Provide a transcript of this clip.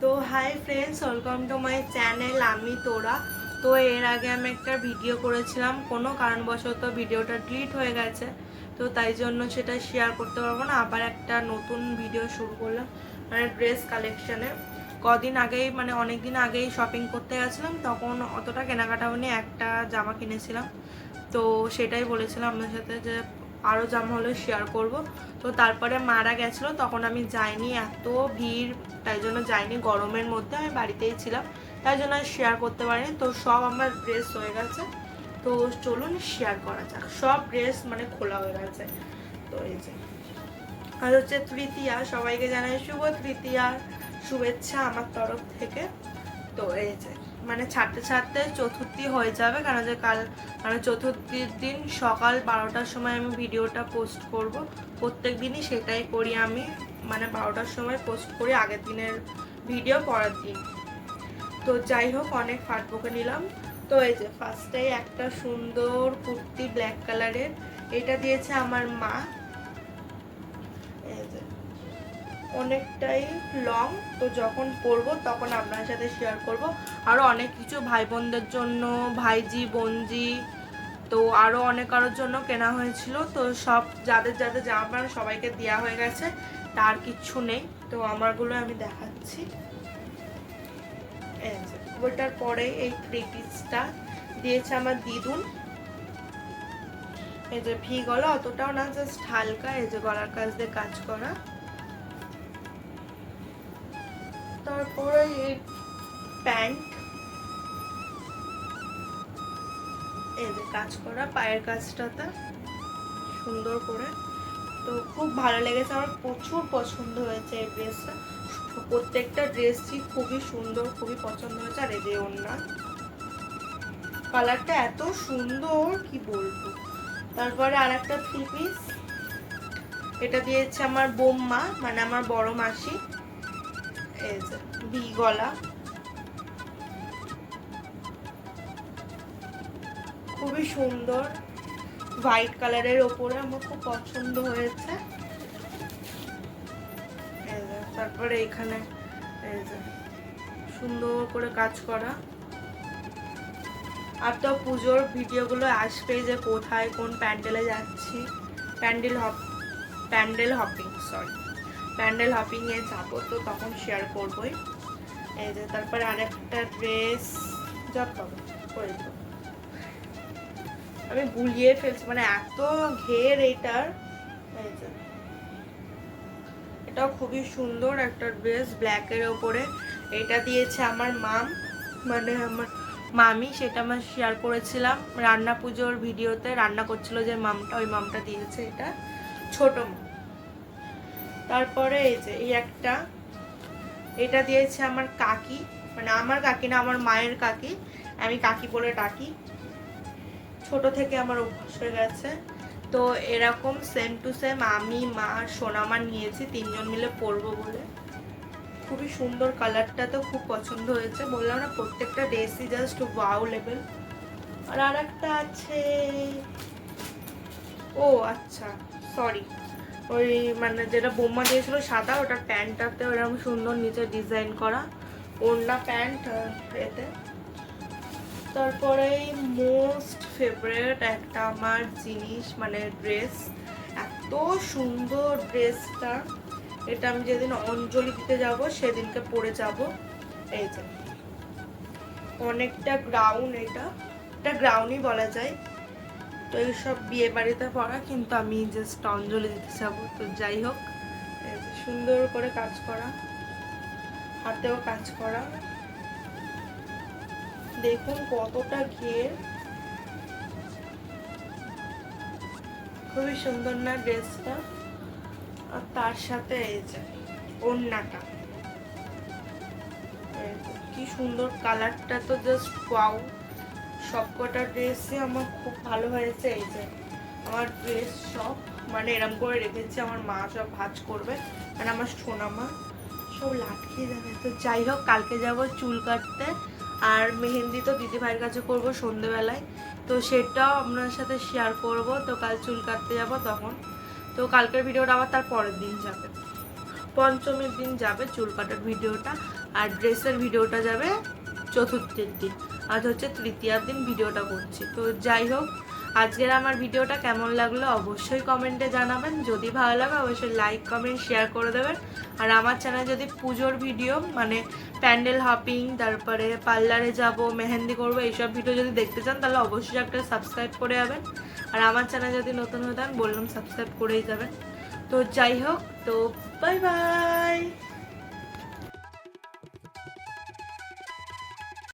তো hi friends, welcome to my channel আমি তোরা। তো এর আগে আমি একটা ভিডিও করেছিলাম, কোনো কারণবশত ভিডিওটা ডিলিট হয়ে গেছে, তো তাই জন্য সেটা শেয়ার করতে পারবো না। আবার একটা নতুন ভিডিও শুরু করলাম, মানে ড্রেস কালেকশানে। কদিন আগেই, মানে অনেক দিন আগেই শপিং করতে গেছিলাম, তখন অতটা কেনাকাটা হয়নি, একটা জামা কিনেছিলাম। তো সেটাই বলেছিলাম আপনার সাথে যে আরও জামা হলে শেয়ার করব। তো তারপরে মারা গেছিলো, তখন আমি যাইনি, এত ভিড়, তাই জন্য যাইনি। গরমের মধ্যে আমি বাড়িতেই ছিলাম, তাই জন্য শেয়ার করতে পারিনি। তো সব আমার ড্রেস হয়ে গেছে, তো চলুন শেয়ার করা যাক। সব ড্রেস মানে খোলা হয়ে গেছে। তো এই যে আর হচ্ছে তৃতীয়া, সবাইকে জানাই শুভ তৃতীয়ার শুভেচ্ছা আমার তরফ থেকে। তো এই যে মানে ছাড়তে ছাড়তে চতুর্থী হয়ে যাবে, কারণ যে কাল মানে চতুর্থীর দিন সকাল 12টার সময় আমি ভিডিওটা পোস্ট করব। প্রত্যেক দিনই সেটাই করি আমি, মানে 12টার সময় পোস্ট করি আগের দিনের ভিডিও পরের দিন। তো যাই হোক, অনেক ফাট বকে নিলাম। তো এই যে ফার্স্টেই একটা সুন্দর কুর্তি ব্ল্যাক কালারের, এটা দিয়েছে আমার মা। এই যে অনেকটাই লং, তো যখন পরবো তখন আপনার সাথে শেয়ার করব। আরও অনেক কিছু ভাই বোনদের জন্য, ভাইজি বোনজি, তো আরও অনেক কারোর জন্য কেনা হয়েছিল। তো সব যাদের যাদের জামা প্যান্ট সবাইকে দেওয়া হয়ে গেছে, তার কিচ্ছু নেই। তো আমারগুলো আমি দেখাচ্ছি। ওইটার পরে এই থ্রি পিসটা দিয়েছে আমার দিদুন। এই যে ভি গলা, অতটাও না, জাস্ট হালকা, এই যে গলার কাজ দিয়ে কাজ করা। তারপরে এই প্যান্ট, এই যে কাজ করা পায়ের কাজটাতে সুন্দর করে। তো খুব ভালো লেগেছে আমার, প্রচুর পছন্দ হয়েছে এই ড্রেসটা। প্রত্যেকটা ড্রেসই খুবই সুন্দর, খুবই পছন্দ হয়েছে। আর এই যে ওড়না, কালারটা এত সুন্দর কি বলবো। তারপরে আর একটা থ্রি পিস, এটা দিয়েছে আমার বোম্মা, মানে আমার বড় মাসি। এই যে ভি গলা, খুবই সুন্দর, হোয়াইট কালারের ওপরে, আমার খুব পছন্দ হয়েছে। তারপরে এখানে এই যে সুন্দর করে কাজ করা। আর তো পুজোর ভিডিওগুলো আসবে যে কোথায় কোন প্যান্ডেলে যাচ্ছি, প্যান্ডেল হপিংয়ে যাবো, তো তখন শেয়ার করবোই। এই যে তারপরে আরেকটা ড্রেস, জব পাবো করে দেবো, আমি গুলিয়ে ফেলছি, মানে এত ঘের এইটার। এই যে এটাও খুবই সুন্দর একটা ড্রেস ব্ল্যাকের ওপরে। এটা দিয়েছে আমার মাম, মানে আমার মামি, সেটা আমার শেয়ার করেছিলাম রান্না পুজোর ভিডিওতে। রান্না করছিল যে মামটা, ওই মামটা দিয়েছে এটা, ছোট মা। তারপরে এই যে এই একটা, এটা দিয়েছে আমার কাকি, মানে আমার কাকি না, আমার মায়ের কাকি, আমি কাকি বলে ডাকি, ছোট থেকে আমার অভ্যাস হয়ে গেছে। তো এরকম সেম টু সেম আমি, মা, সোনামা নিয়েছি, তিনজন মিলে পরবো বলে। খুবই সুন্দর, কালারটা তো খুব পছন্দ হয়েছে, বললাম না প্রত্যেকটা ড্রেসই জাস্ট ওয়াও লেভেল। আর একটা আছে, ও আচ্ছা সরি, ওই মানে যেটা বোম্মা দিয়েছিল সাদা, ওটার প্যান্টটাতে ওরকম সুন্দর নিচে ডিজাইন করা, ওড়না প্যান্ট এতে। তারপরে মোস্ট ফেভারিট একটা আমার জিনিস, মানে ড্রেস, এত সুন্দর ড্রেসটা। এটা আমি যেদিন অঞ্জলি দিতে যাব সেদিনকে পরে যাব। এই যে অনেকটা গ্রাউন, এটা গ্রাউনই বলা যায়। তো এইসব বিয়ে বাড়িতে পরা, কিন্তু আমি জাস্ট অঞ্জলি দিতে যাবো। তো যাই হোক, সুন্দর করে কাজ করা, হাতেও কাজ করা, দেখুন কতটা ঘের, খুবই সুন্দর না ড্রেসটা। আর তার সাথে এই যে ওড়নাটা, কি সুন্দর, কালারটা তো জাস্ট ওয়াও। সবকটা ড্রেসই আমার খুব ভালো হয়েছে। এই যে আমার ড্রেস সব মানে এরম করে রেখেছি, আমার মা সব ভাঁজ করবে, মানে আমার সোনা মা সব লাটকিয়ে যাবে। তো যাই হোক, কালকে যাব চুল কাটতে, আর মেহেন্দি তো দিদি ভাইয়ের কাছে করবো সন্ধেবেলায়, তো সেটাও আপনার সাথে শেয়ার করব। তো কাল চুল কাটতে যাব তখন। তো কালকের ভিডিওটা আবার তার পরের দিন যাবে, পঞ্চমীর দিন যাবে চুল কাটার ভিডিওটা। আর ড্রেসের ভিডিওটা যাবে চতুর্থের দিন, আজ হচ্ছে তৃতীয়ার দিন ভিডিওটা করছি। তো যাই হোক, আজকের আমার ভিডিওটা কেমন লাগলো অবশ্যই কমেন্টে জানাবেন। যদি ভালো লাগে অবশ্যই লাইক কমেন্ট শেয়ার করে দেবেন। আর আমার চ্যানেলে যদি পুজোর ভিডিও মানে প্যান্ডেল হপিং, তারপরে পার্লারে যাব, মেহেন্দি করবো, এইসব ভিডিও যদি দেখতে চান তাহলে অবশ্যই একটা সাবস্ক্রাইব করে যাবেন। আর আমার চ্যানেল যদি নতুন হয়ে থাকেন বললাম সাবস্ক্রাইব করেই যাবেন। তো যাই হোক, তো বাই বাই।